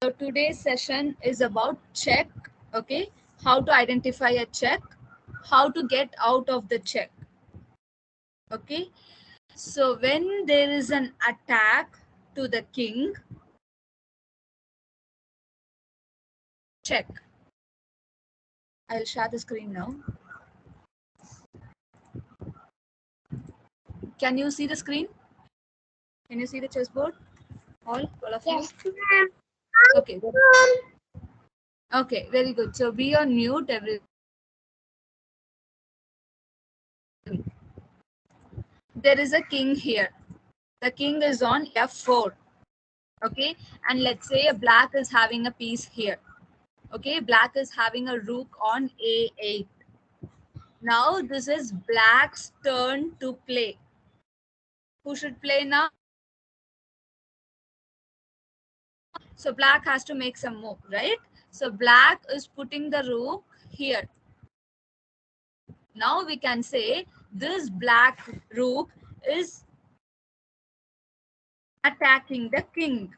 So today's session is about check, okay? How to identify a check, how to get out of the check, okay? So when there is an attack to the king, check. I'll share the screen now. Can you see the screen? Can you see the chessboard? All of you? Yes, ma'am. Okay. Okay, very good. So be on mute, everyone. There is a king here. The king is on f4. Okay, and let's say a black is having a piece here. Okay, black is having a rook on a8. Now this is black's turn to play. Who should play now? So black has to make some move, right? So black is putting the rook here. Now we can say this black rook is attacking the king.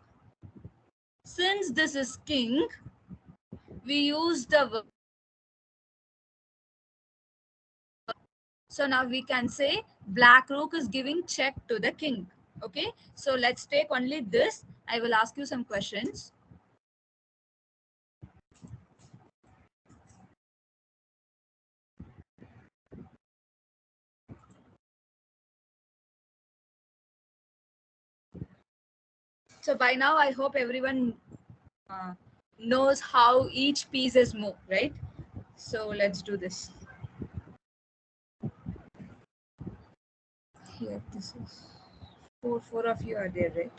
Since this is king, we use the verb. So now we can say black rook is giving check to the king. Okay, so let's take only this. I will ask you some questions. So by now, I hope everyone knows how each piece is moved, right? So let's do this. Here, this is four of you are there, right?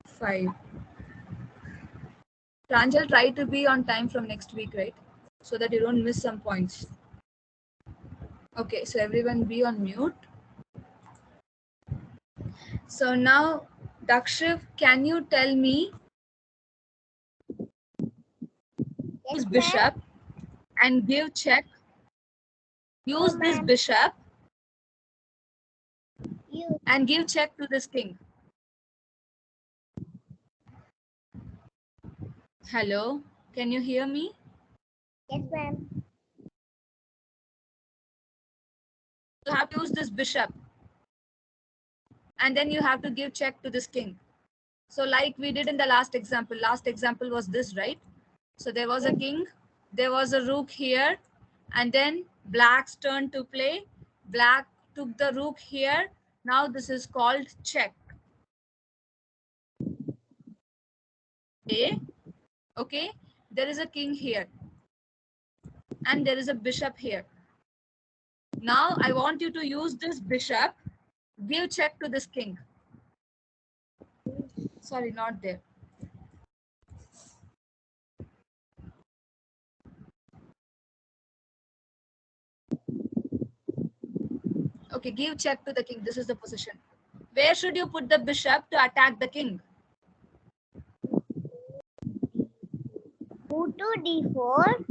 Five. Pranjal, try to be on time from next week, right? So that you don't miss some points. Okay, so everyone be on mute. So now, Dakshiv, can you tell me Yes, use ma'am. bishop and give check? Use No, this ma'am. bishop You. and give check to this king. Hello, can you hear me? Yes, ma'am. You have to use this bishop and then you have to give check to this king. So like we did in the last example was this, right? So there was a Yes. king, there was a rook here, and then black's turn to play. Black took the rook here. Now this is called check. Okay, there is a king here and there is a bishop here. Now I want you to use this bishop, give check to this king. Sorry, not there. Okay, give check to the king. This is the position. Where should you put the bishop to attack the king? Move to d4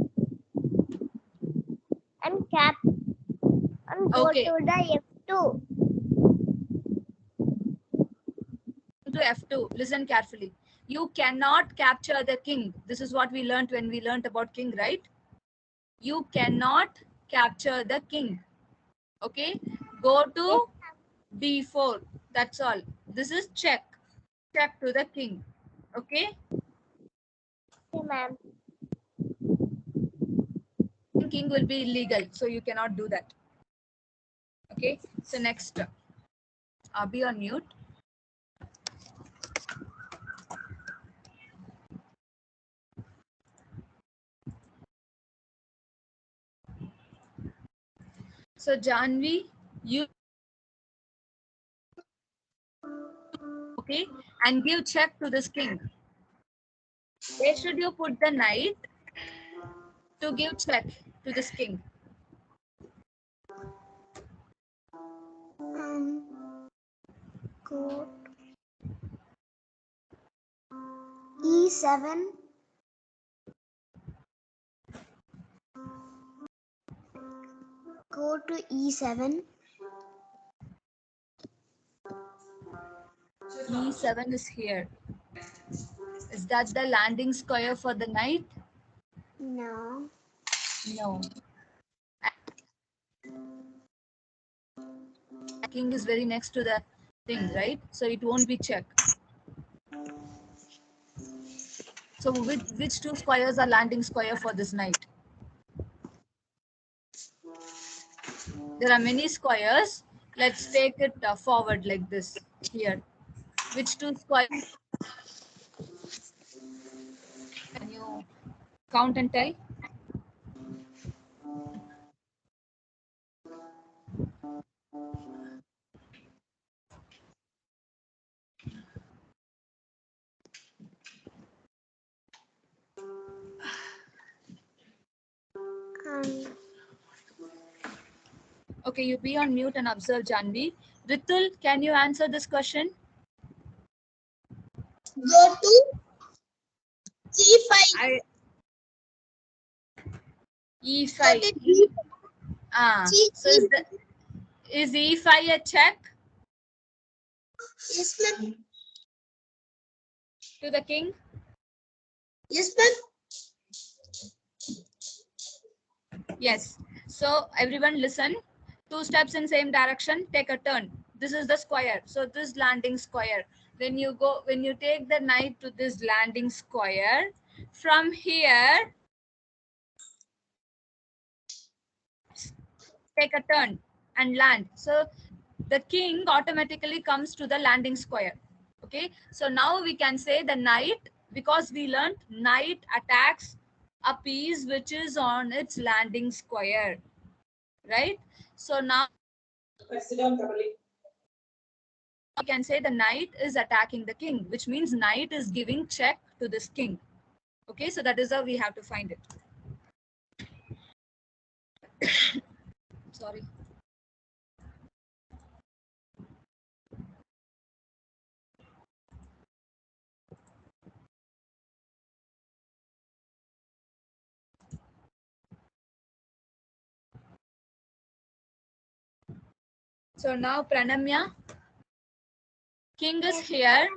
and cap and go Okay, to the f2. to f2. Listen carefully. You cannot capture the king. This is what we learned when we learned about king, right? You cannot capture the king. Okay, go Yes, to d4. That's all. This is check. Check to the king. Okay, ma'am. king will be illegal, so you cannot do that. Okay, so next, be on mute. So Janvi, you okay, and give check to this king. Where should you put the knight to give check to this king? Go e7. Go to E7. E7 is here. Is that the landing square for the knight? No. No. King is very next to the thing, right? So it won't be check. So which two squares are landing square for this knight? There are many squares. Let's take it forward like this here. Which two squares? Can you count and tell? Okay, you be on mute and observe, Janvi. Ritul, can you answer this question? Go to E5. E5. So is E5 a check Yes, ma'am. to the king? Yes, ma'am. Yes. So everyone listen. 2 steps in same direction. Take a turn. This is the square. So this landing square. When you take the knight to this landing square, from here, take a turn and land. So the king automatically comes to the landing square. Okay. So now we can say the knight, because we learned knight attacks a piece which is on its landing square. Right. So now we can say the knight is attacking the king, which means knight is giving check to this king. Okay, so that is how we have to find it. Sorry. So now Pranamya, king is here,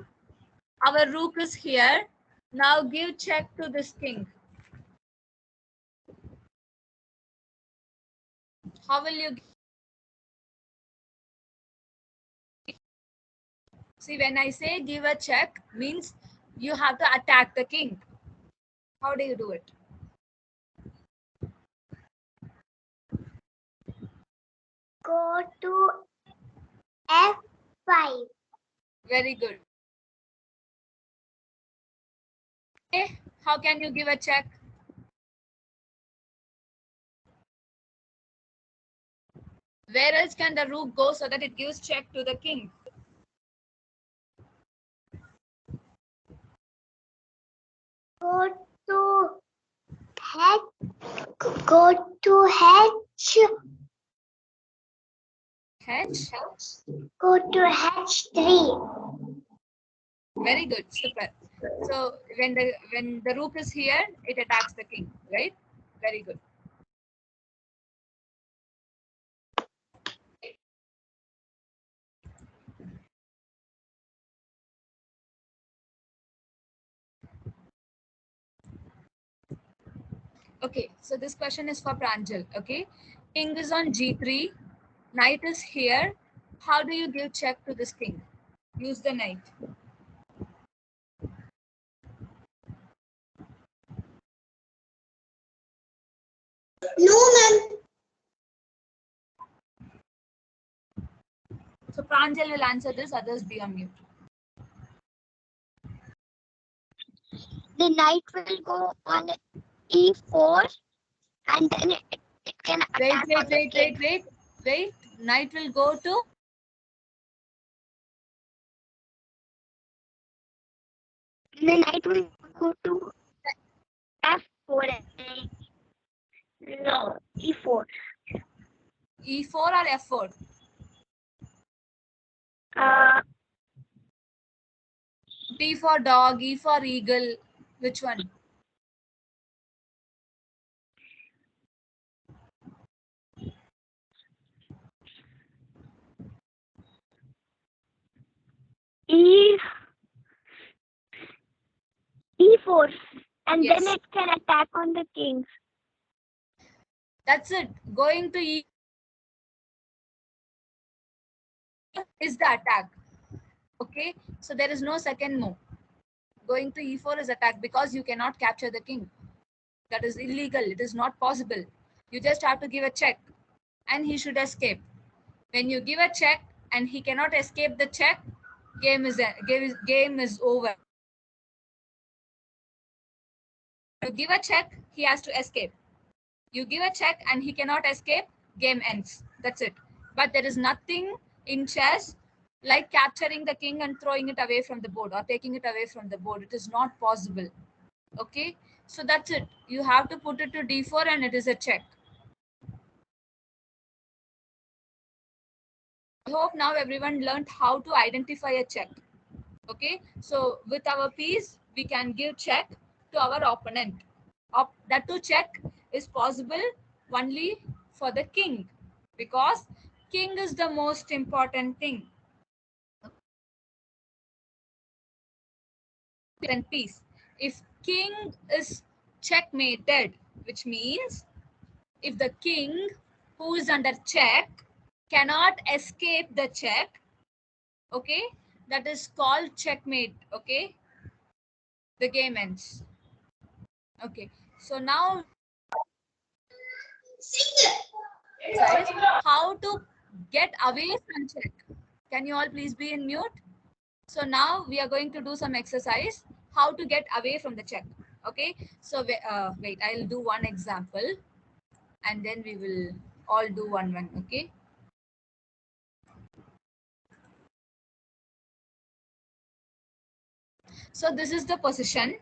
our rook is here. Now give check to this king. How will you see? When I say give a check, means you have to attack the king. How do you do it? Go to F5. Very good. Okay, how can you give a check? Where else can the rook go so that it gives check to the king? Go to H. Go to H. H. Go to H3. Very good, super. So when the rook is here, it attacks the king, right? Very good. Okay, so this question is for Pranjal. Okay, king is on G3, knight is here. How do you give check to this king? Use the knight. No, ma'am. So Pranjal will answer this, others be on mute. The knight will go on E4 and then it can attack on the king. Wait. Knight will go to? The knight will go to F4. No, E4. E4 or F4? D for dog, E for eagle. Which one? e4, and Yes. then it can attack on the king. That's it. Going to E is the attack. Okay, so there is no second move. Going to E4 is attack because you cannot capture the king. That is illegal. It is not possible. You just have to give a check and he should escape. When you give a check and he cannot escape the check, game is over. You give a check, he has to escape. You give a check and he cannot escape, game ends. That's it. But there is nothing in chess like capturing the king and throwing it away from the board or taking it away from the board. It is not possible. Okay, so that's it. You have to put it to d4 and it is a check. I hope now everyone learned how to identify a check. Okay, so with our piece, we can give check to our opponent. That to check is possible only for the king, because king is the most important thing. And piece. If king is checkmated, which means if the king who is under check cannot escape the check, okay, that is called checkmate. Okay, the game ends. Okay, so now how to get away from check. Can you all please be in mute? So now we are going to do some exercise how to get away from the check. Okay, so wait, I'll do one example and then we will all do one. Okay, so this is the position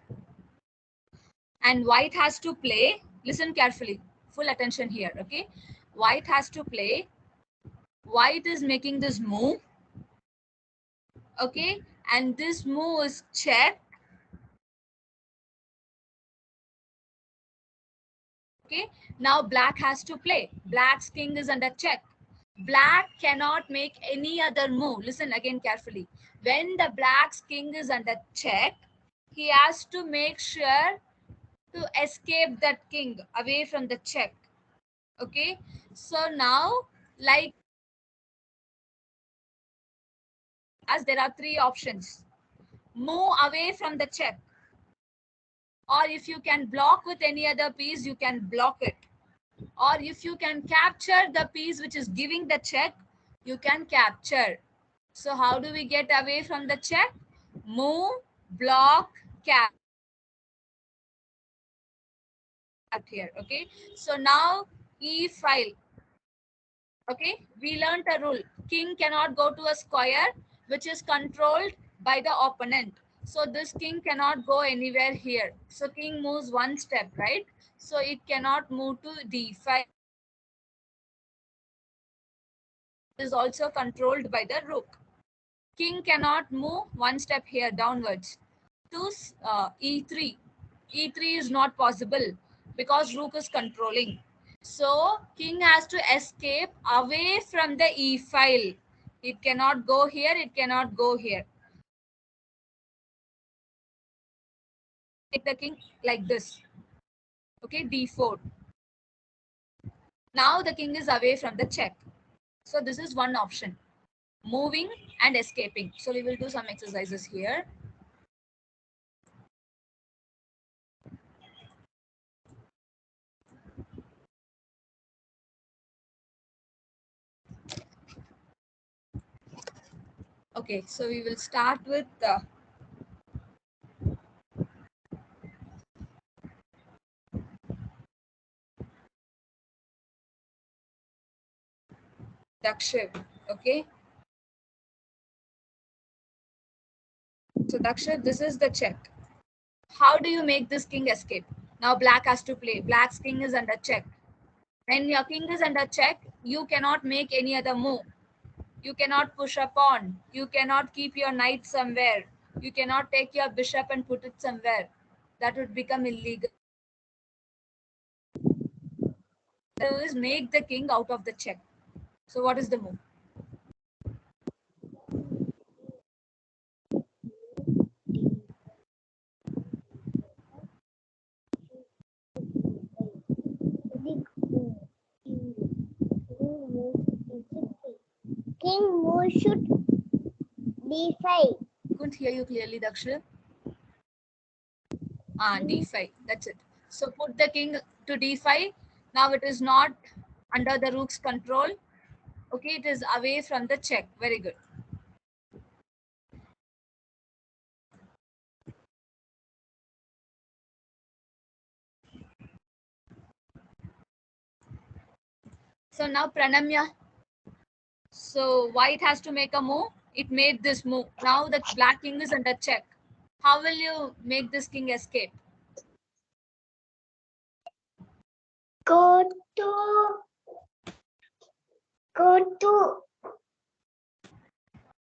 and white has to play. Listen carefully, full attention here. Okay, white has to play. White is making this move. Okay, and this move is check. Okay, now black has to play. Black's king is under check. Black cannot make any other move. Listen again carefully. When the black's king is under check, he has to make sure to escape that king away from the check. Okay, so now, like, as there are three options: move away from the check, or if you can block with any other piece, you can block it, or if you can capture the piece which is giving the check, you can capture. So how do we get away from the check? Move, block, cap. Here. Okay, so now E file. Okay, we learned a rule: king cannot go to a square which is controlled by the opponent. So this king cannot go anywhere here. So king moves one step, right? So it cannot move to d5. It is also controlled by the rook. King cannot move one step here downwards to e3. E3 is not possible because rook is controlling. So king has to escape away from the e file. It cannot go here, it cannot go here. Take the king like this. Okay, d4. Now the king is away from the check. So this is one option: moving and escaping. So we will do some exercises here. Okay, so we will start with Dakshiv. Okay, so Dakshiv, this is the check. How do you make this king escape? Now black has to play. Black's king is under check. When your king is under check, you cannot make any other move. You cannot push a pawn. You cannot keep your knight somewhere. You cannot take your bishop and put it somewhere. That would become illegal. So is make the king out of the check. So what is the move? king move should d5. Couldn't hear you clearly, Dakshil. D5. That's it. So put the king to d5. Now it is not under the rook's control. Okay, it is away from the check. Very good. So now Pranamya. So white has to make a move. It made this move. Now the black king is under check. How will you make this king escape? Go to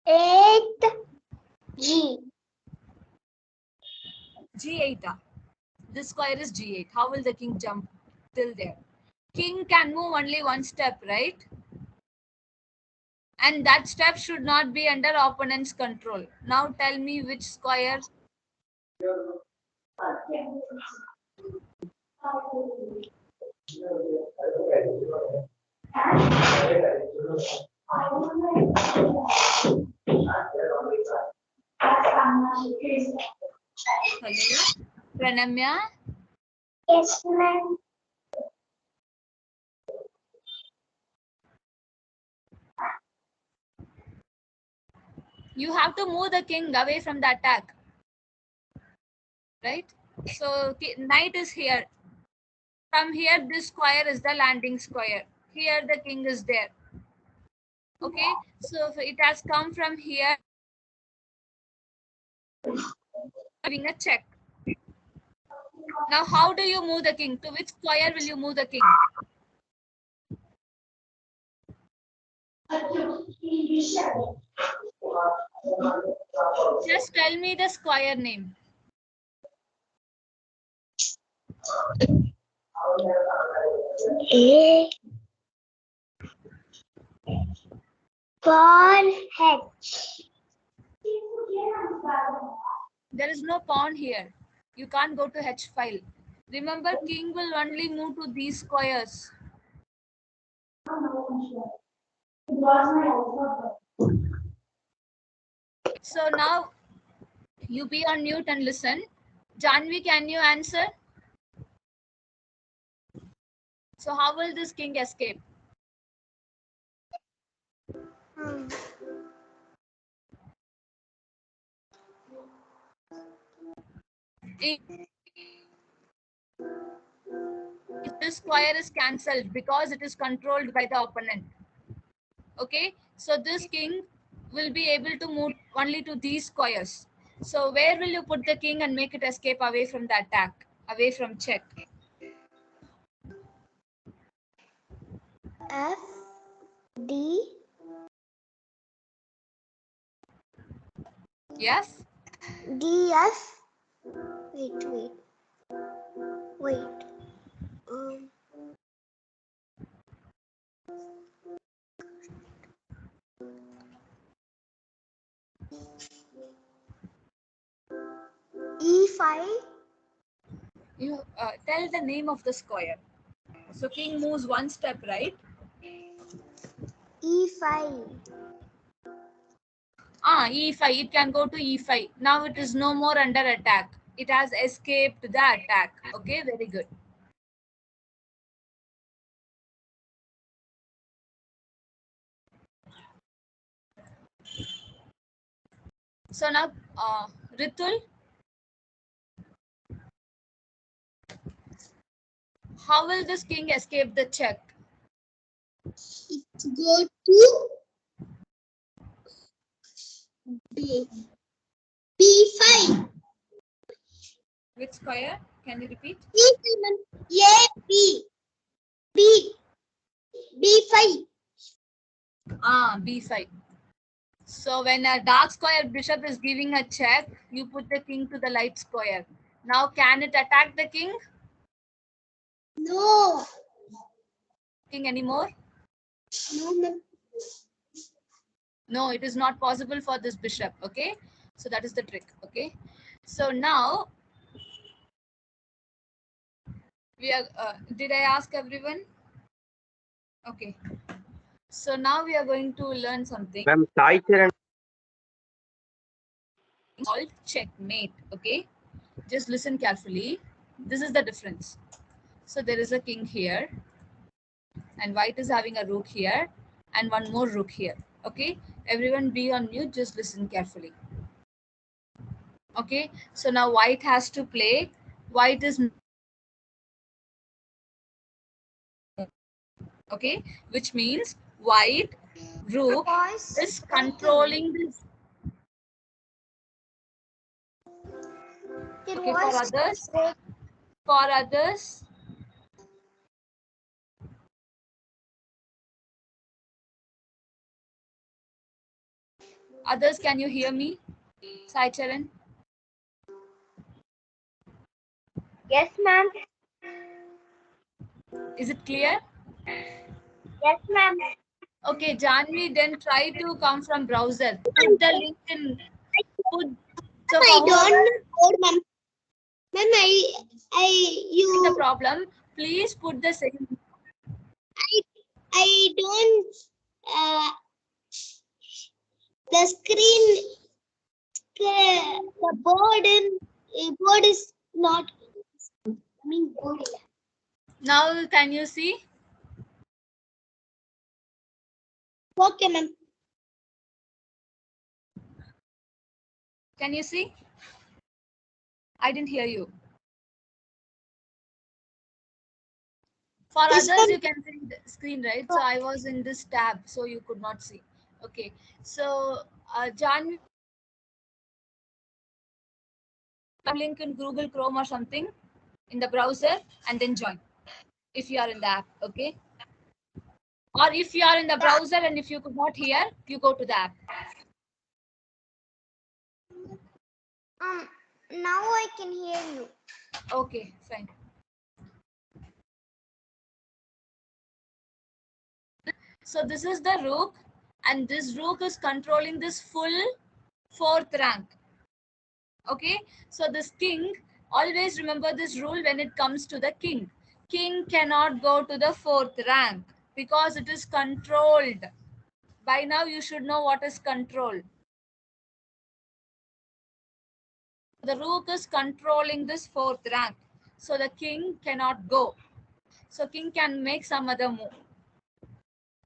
8 G. G8. This square is G8. How will the king jump till there? King can move only one step, right? And that step should not be under opponent's control. Now tell me which square. Hello, Pranamya. Yes, ma'am. You have to move the king away from the attack, right? So knight is here. From here, this square is the landing square. Here the king is there. Okay, so if it has come from here, having a check. Now, how do you move the king? To which square will you move the king? Just tell me the square name. A. Pawn H. There is no pawn here. You can't go to H file. Remember, king will only move to these squares. So now you be on mute and listen. Janvi, can you answer? So how will this king escape? If this square is cancelled because it is controlled by the opponent. Okay, so this king will be able to move only to these squares. So where will you put the king and make it escape away from the attack, away from check? F. D. Yes? D. F. Wait. E5. You tell the name of the square. So king moves one step, right? E5. E5. It can go to E5. Now it is no more under attack. It has escaped the attack. Okay, very good. So now, Ritul, how will this king escape the check? It go to B5. Which square? Can you repeat? A, B, B5. B5. So when a dark square bishop is giving a check, you put the king to the light square. Now can it attack the king? No. King anymore? No. No, it is not possible for this bishop. Okay, so that is the trick. Okay, so now we are. Did I ask everyone? Okay. So now we are going to learn something Ma'am, Sai Charan. called checkmate. Okay, just listen carefully. This is the difference. So there is a king here, and white is having a rook here, and one more rook here. Okay, everyone be on mute. Just listen carefully. Okay, so now white has to play. White is okay, which means white rook is controlling this. Okay, for others, can you hear me? Sai Charan? Yes, ma'am. Is it clear? Yes, ma'am. Okay, Janvi, then try to come from browser. Put the link in. So I for don't whoever know, ma'am. Ma'am, the problem, please put the same. I don't, the screen, the board is not, I mean, board. Now can you see? Okay, ma'am. Can you see? I didn't hear you. For Yes, others, ma'am. you can see the screen, right? So I was in this tab, so you could not see. Okay, so Janvi, link in Google Chrome or something in the browser, and then join if you are in the app. Okay, or if you are in the browser and if you could not hear, you go to the app. Now I can hear you. Okay, fine. So this is the rook, and this rook is controlling this full 4th rank. Okay, so this king, always remember this rule when it comes to the king. King cannot go to the 4th rank because it is controlled. By now you should know what is control. The rook is controlling this 4th rank, so the king cannot go. So king can make some other move.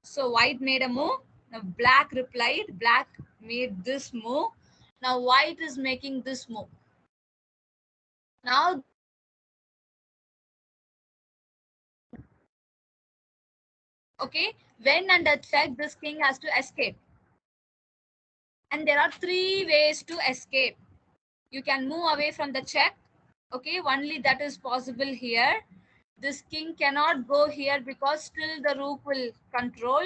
So white made a move. Now black replied. Black made this move. Now white is making this move. Now okay, when under check, this king has to escape. And there are 3 ways to escape. You can move away from the check. Okay, only that is possible here. This king cannot go here because still the rook will control.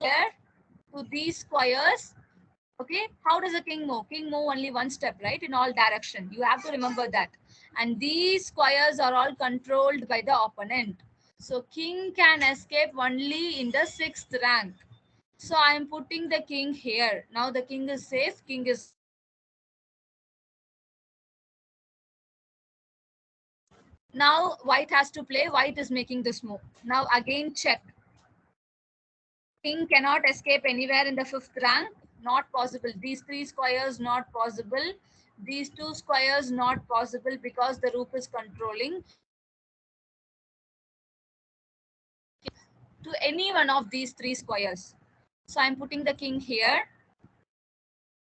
Here to these squares. Okay, how does a king move? King move only one step, right? In all direction. You have to remember that. And these squares are all controlled by the opponent. So king can escape only in the 6th rank. So I am putting the king here. Now the king is safe. King is now white has to play. White is making this move. Now again check. King cannot escape anywhere in the 5th rank. Not possible. These 3 squares not possible. These 2 squares not possible because the rook is controlling. To any one of these 3 squares. So I'm putting the king here.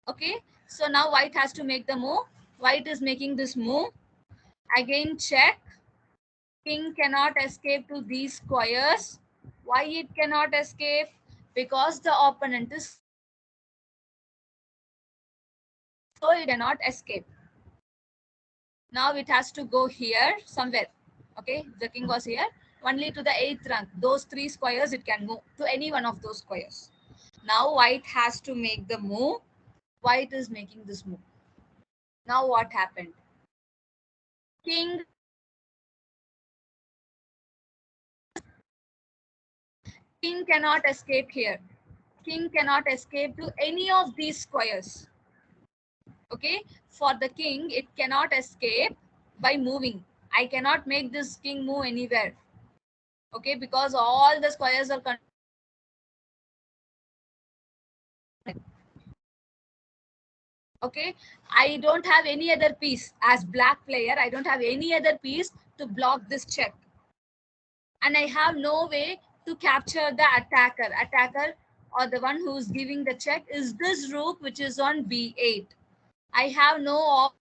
Okay. So now white has to make the move. White is making this move. Again check. King cannot escape to these squares. Why it cannot escape? Because the opponent is so it cannot escape. Now it has to go here somewhere. Okay, the king was here. Only to the 8th rank. Those 3 squares it can move to any one of those squares. Now white has to make the move. White is making this move. Now what happened? King cannot escape here. King cannot escape to any of these squares. Okay, for the king, it cannot escape by moving. I cannot make this king move anywhere. Okay, because all the squares are okay. I don't have any other piece as black player. I don't have any other piece to block this check, and I have no way to capture the attacker. Attacker, or the one who's giving the check, is this rook which is on b8. I have no option.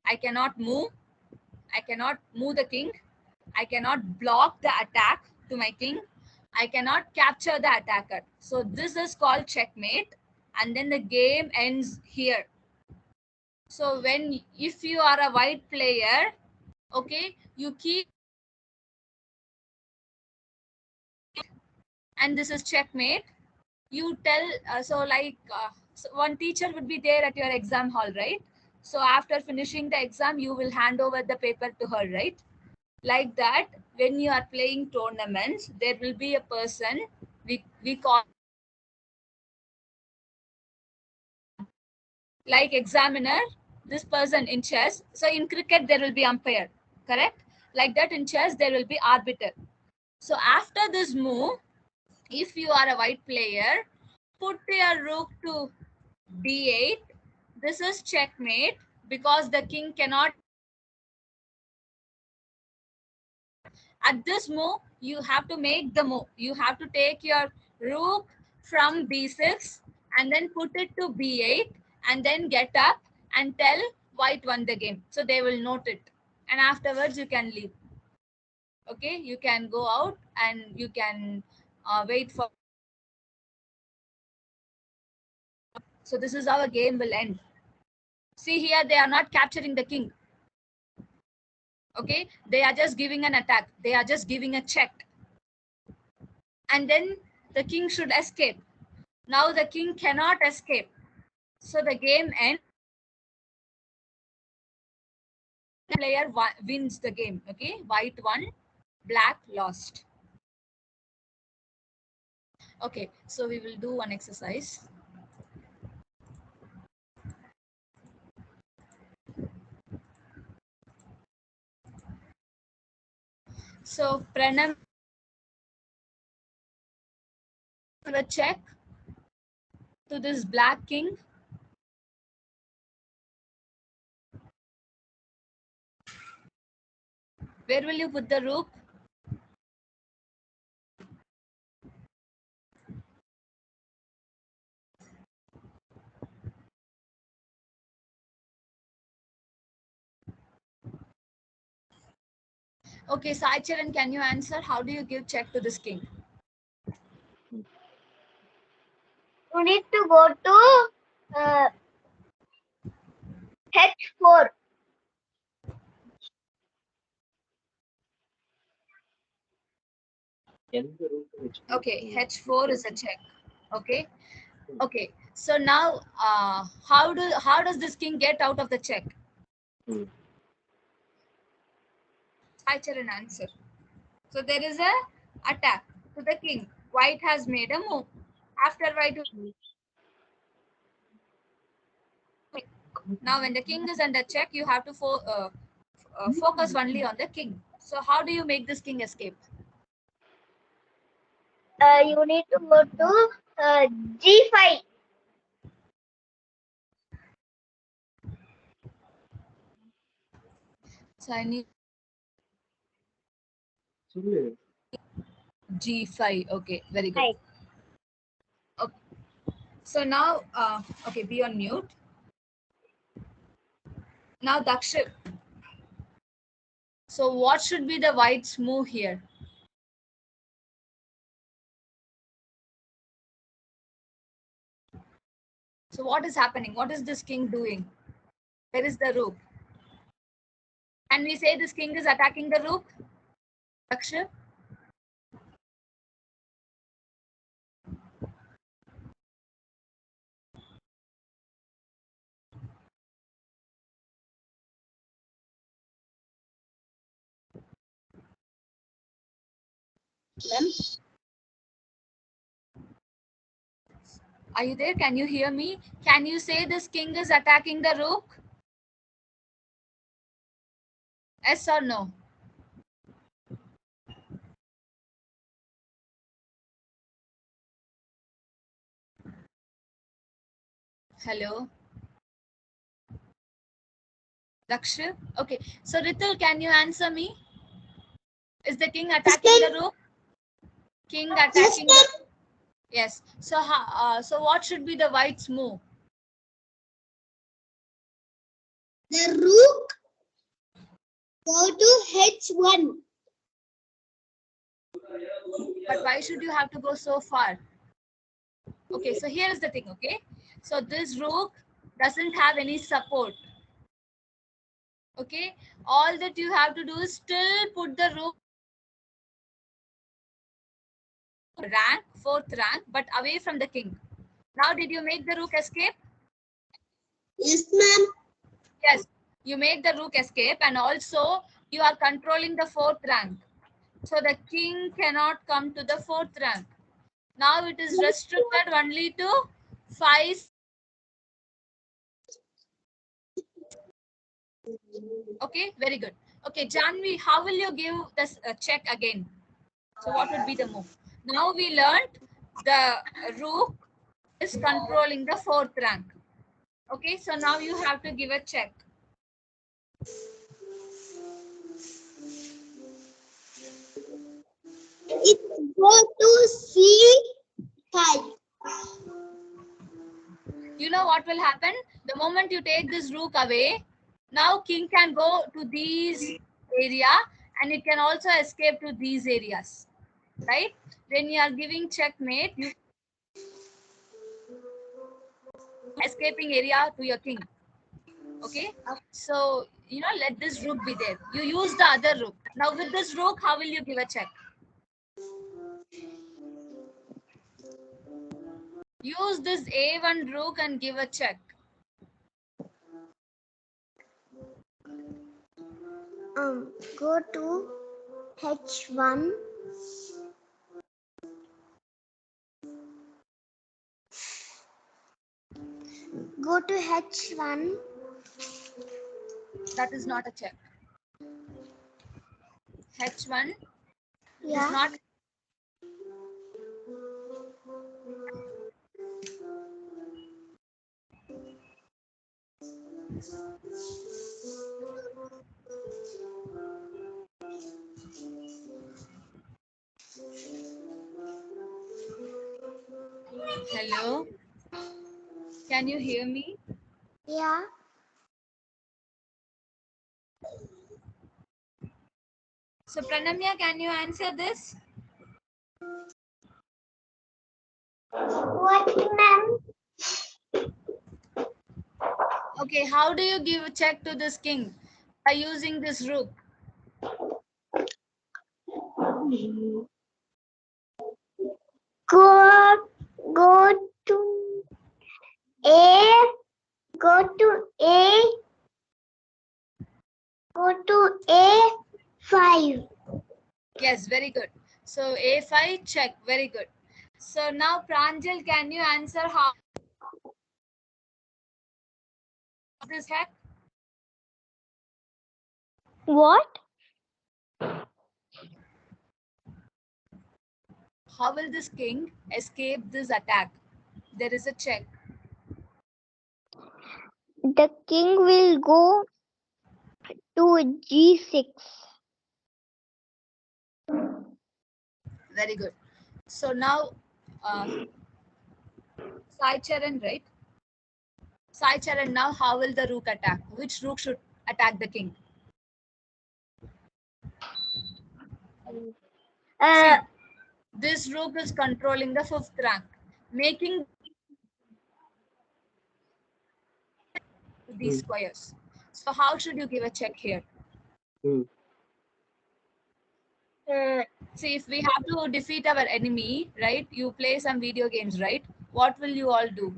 I cannot move. I cannot move the king. I cannot block the attack to my king. I cannot capture the attacker. So this is called checkmate, and then the game ends here. So if you are a white player, okay, you keep, and this is checkmate. You tell, so one teacher would be there at your exam hall, right? So after finishing the exam, you will hand over the paper to her, right? Like that, when you are playing tournaments, there will be a person, we call like examiner, this person in chess. So in cricket there will be umpire, correct? Like that, in chess there will be arbiter. So after this move, if you are a white player, put your rook to d8. This is checkmate, because the king cannot. At this move, you have to make the move. You have to take your rook from b6 and then put it to b8, and then get up and tell white won the game. So they will note it, and afterwards you can leave. Okay, you can go out and you can wait for. So this is how a game will end. See here, they are not capturing the king. Okay, they are just giving an attack. They are just giving a check. And then the king should escape. Now the king cannot escape. So the game ends. Player wins the game. Okay, white won, black lost. Okay, so we will do one exercise. So Pranam, a check to this black king. Where will you put the rook? Okay, Sai Charan, can you answer? How do you give check to this king? You need to go to H4. Okay, H4 is a check. Okay. Okay. So now, how does this king get out of the check? Sai Charan, answer. So there is a attack to the king. White has made a move. After white, now when the king is under check, you have to focus only on the king. So how do you make this king escape? You need to go to G5. So I need G5. Okay, very good. Right. Okay. So now, okay, be on mute. Now Dakshit. So what should be the white's move here? So what is happening? What is this king doing? Where is the rook? Can we say this king is attacking the rook? Dakshit? Are you there? Can you hear me? Can you say this king is attacking the rook? Yes or no? Hello, Daksh. Okay, so Ritul, can you answer me? Is the king attacking the rook? King attacking the... Yes. So, so what should be the white's move? The rook go to H1. But why should you have to go so far? Okay, so here is the thing, okay? So this rook doesn't have any support. Okay, all that you have to do is still put the rook rank, 4th rank, but away from the king. Now, did you make the rook escape? Yes, ma'am. Yes, you make the rook escape, and also you are controlling the 4th rank. So the king cannot come to the 4th rank. Now it is restricted only to 5. Okay, very good. Okay, Janvi, how will you give this check again? So what would be the move? Now we learned the rook is controlling the 4th rank. Okay, so now you have to give a check. It go to C5. You know what will happen? The moment you take this rook away, now king can go to these area and it can also escape to these areas, right? When you are giving checkmate, you escaping area to your king. Okay, so let this rook be there. You use the other rook. Now with this rook, how will you give a check? Use this A1 rook and give a check. Go to H1. Go to H1. That is not a check. H1 Yeah. is not. Hello, can you hear me? Yeah. So Pranamya, can you answer this? What, ma'am? Okay, how do you give a check to this king? By using this rook. Go to A. Go to A. Go to A5. Yes, very good. So A5 check, very good. So now Pranjal, can you answer how this hack? What? How will this king escape this attack? There is a check. The king will go to G6. Very good. So now Sai Charan, right? Sai Charan, now how will the rook attack? Which rook should attack the king? See, this rook is controlling the 5th rank, making these squares. So how should you give a check here? See, if we have to defeat our enemy, right? You play some video games, right? What will you all do?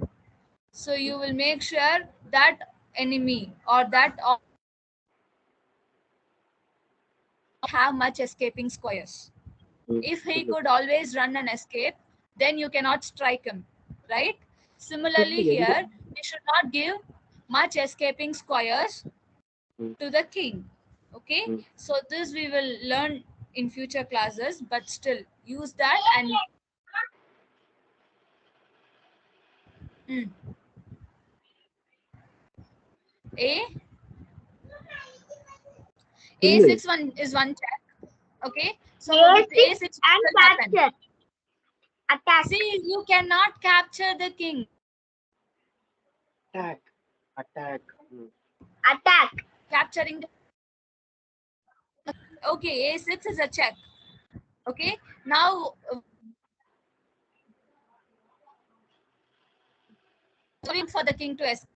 So you will make sure that enemy or that have much escaping squares. If he could always run and escape, then you cannot strike him, right? Similarly here, we should not give much escaping squares to the king. Okay, so this we will learn in future classes, but still use that and mm, a a6 one is one check. Okay, so with A6 a6 what and will happen? capture. Attack. See, you cannot capture the king. Attack. Attack. Capturing the, okay, a6 is a check. Okay, now waiting for the king to escape.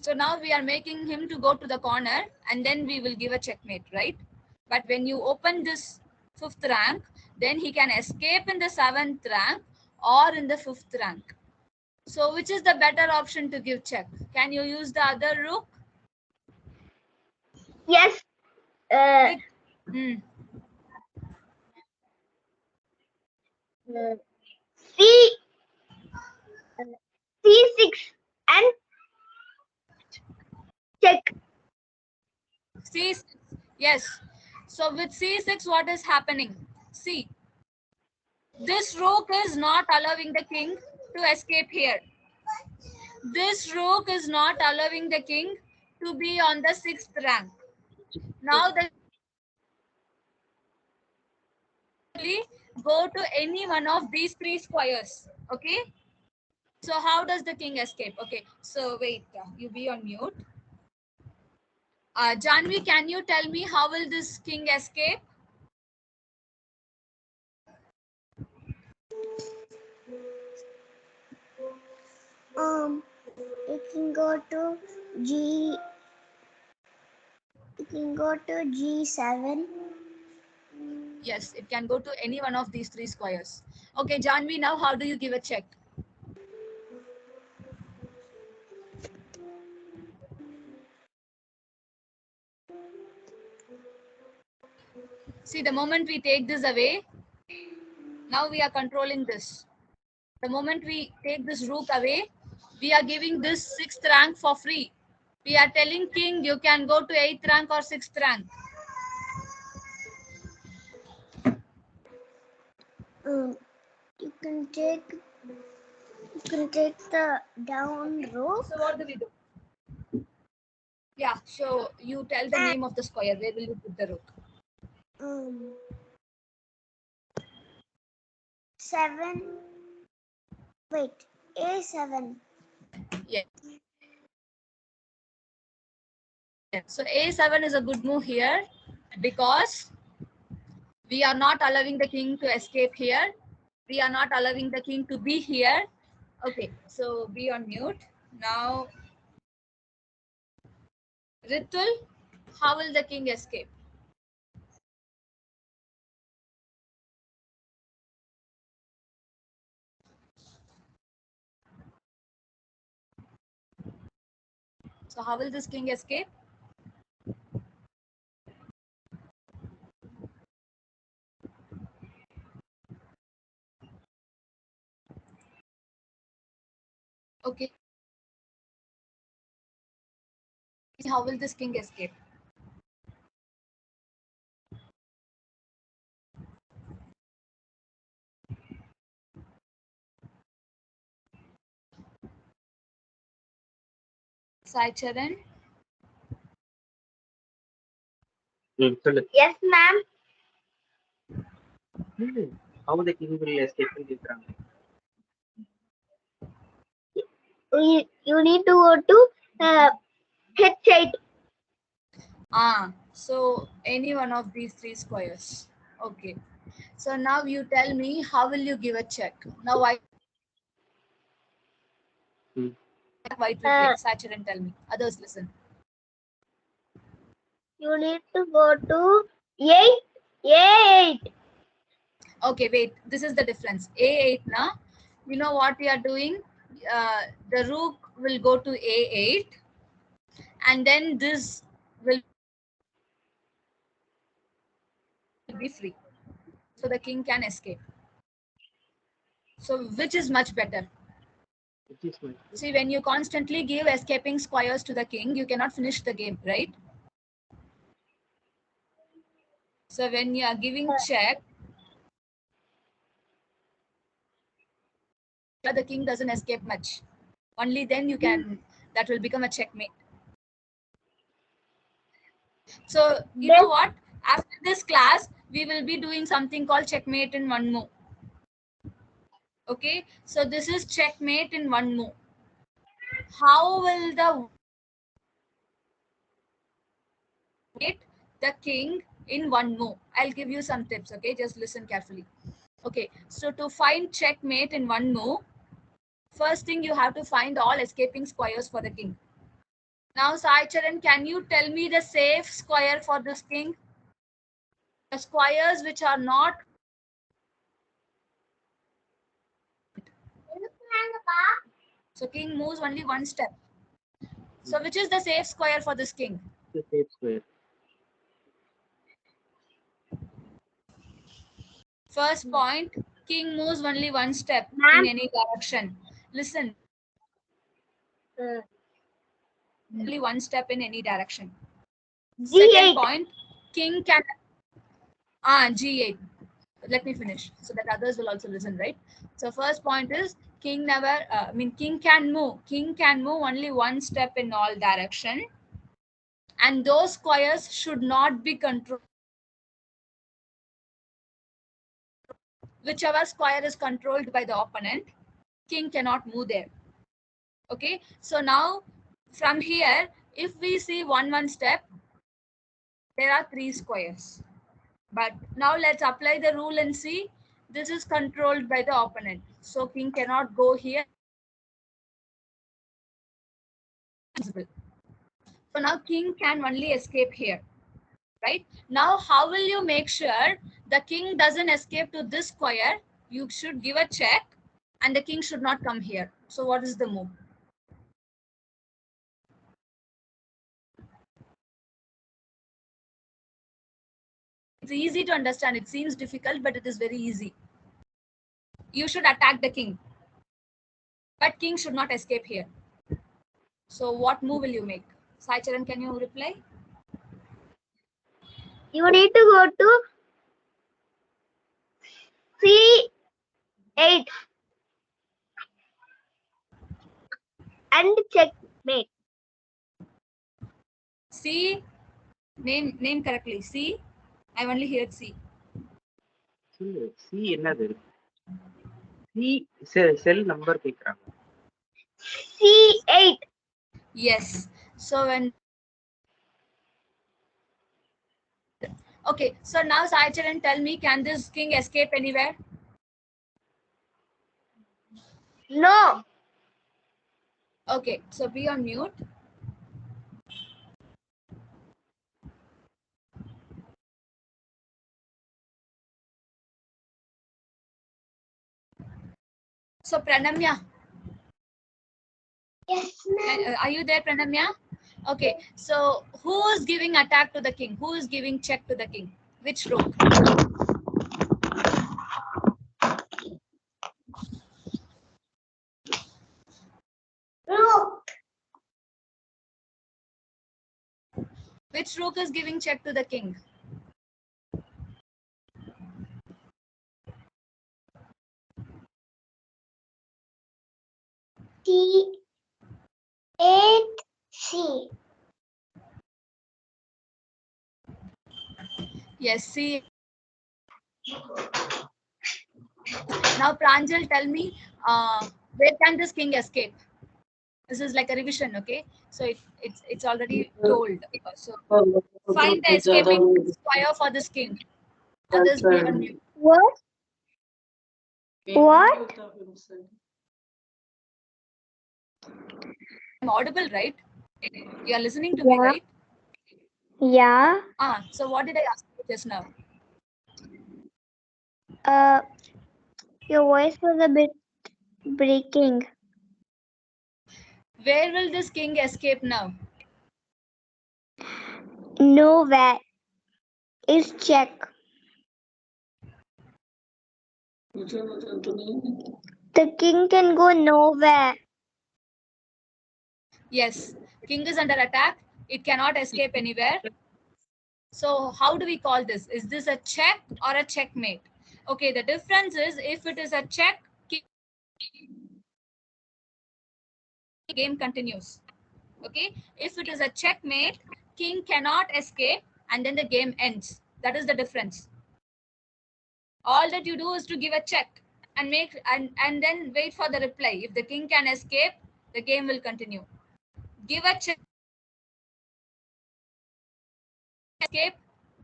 So now we are making him to go to the corner and then we will give a checkmate, right? But when you open this 5th rank, then he can escape in the 7th rank or in the 5th rank. So which is the better option to give check? Can you use the other rook? Yes. Hmm. C C6 and check. C6, yes. So with C6, what is happening? See, this rook is not allowing the king to escape here. This rook is not allowing the king to be on the 6th rank. Now the go to any one of these 3 squares. Okay. So how does the king escape? Okay. So wait, you be on mute. Janvi, can you tell me how will this king escape? You can go to G. You can go to G7. Yes, it can go to any one of these 3 squares. Okay, Janvi, now how do you give a check? See, the moment we take this away, now we are controlling this. The moment we take this rook away, we are giving this 6th rank for free. We are telling king you can go to 8th rank or 6th rank. You can take the down rook. So what do we do? Yeah, so you tell the name of the square. Where will you put the rook? 7. Wait, A7. Yeah. So A7 is a good move here because we are not allowing the king to escape here. We are not allowing the king to be here. Okay, so be on mute. Now, Ritul, how will the king escape? So how will this king escape? Okay. How will this king escape? Sai Charan? Yes, ma'am. How the king will escape in this rank? You need to go to H8. So any one of these 3 squares. Okay. So now you tell me how will you give a check? Now white will play. Sai Charan, tell me. Others listen. You need to go to 8. Okay, wait. This is the difference. A8 now. You know what we are doing? The rook will go to A8 and then this will be free. So the king can escape. So which is much better? Which is my See, when you constantly give escaping squares to the king, you cannot finish the game, right? So when you are giving check, the king doesn't escape much. Only then you can, that will become a checkmate. So you know what? After this class, we will be doing something called checkmate in one move. Okay, so this is checkmate in one move. How will the king in one move? I'll give you some tips. Okay, just listen carefully. Okay, so to find checkmate in one move, first thing you have to find all escaping squares for the king. Now, Sai Charan, can you tell me the safe square for this king? The squares which are not. So king moves only one step. So which is the safe square for this king? the safe square. First point, king moves only one step in any direction. Listen. Only one step in any direction. Second point, king can. G8. Let me finish so that others will also listen, right? So first point is king never, king can move. King can move only one step in all direction. And those squares should not be controlled. Whichever square is controlled by the opponent, king cannot move there. Okay, so now from here, if we see one step, there are 3 squares. But now let's apply the rule and see. This is controlled by the opponent. So king cannot go here. So now king can only escape here. Right? Now, how will you make sure the king doesn't escape to this square? You should give a check and the king should not come here. So what is the move? It's easy to understand. It seems difficult, but it is very easy. You should attack the king. But king should not escape here. So what move will you make? Sai Charan, can you reply? You need to go to C8 and checkmate. C, name correctly. C, I only heard C. C என்னது? C cell number கேக்குறாங்க. C8. Yes. So when. Okay, so now Sai Charan, tell me, can this king escape anywhere? No. Okay, so be on mute. So Pranamya. Yes, ma'am. Are you there, Pranamya? Okay, so who is giving attack to the king? Who is giving check to the king? Which rook? Rook. Which rook is giving check to the king? C8C. Yes, see. Now Pranjal, tell me, where can this king escape? This is like a revision, okay? So it's already told. So find the escaping square for this king. Others be on mute. What? What? I'm audible, right? You are listening to me, right? Yeah. So what did I ask you just now? Your voice was a bit breaking. Where will this king escape now? Nowhere. Is check. The king can go nowhere. Yes, king is under attack. It cannot escape anywhere. So how do we call this? Is this a check or a checkmate? Okay, the difference is if it is a check, game continues. Okay, if it is a checkmate, king cannot escape and then the game ends. That is the difference. All that you do is to give a check and and then wait for the reply. If the king can escape, the game will continue. Give a check, escape,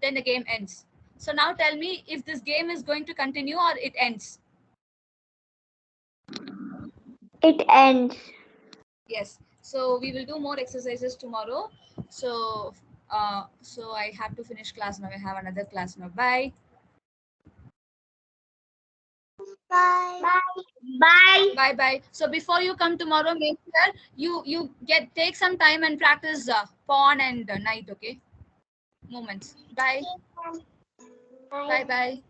then the game ends. So now tell me if this game is going to continue or it ends. It ends. Yes. So we will do more exercises tomorrow. So so I have to finish class now. I have another class now. Bye. Bye. Bye. Bye bye. So before you come tomorrow, make sure you take some time and practice pawn and knight. Okay, movements. Bye. Bye bye.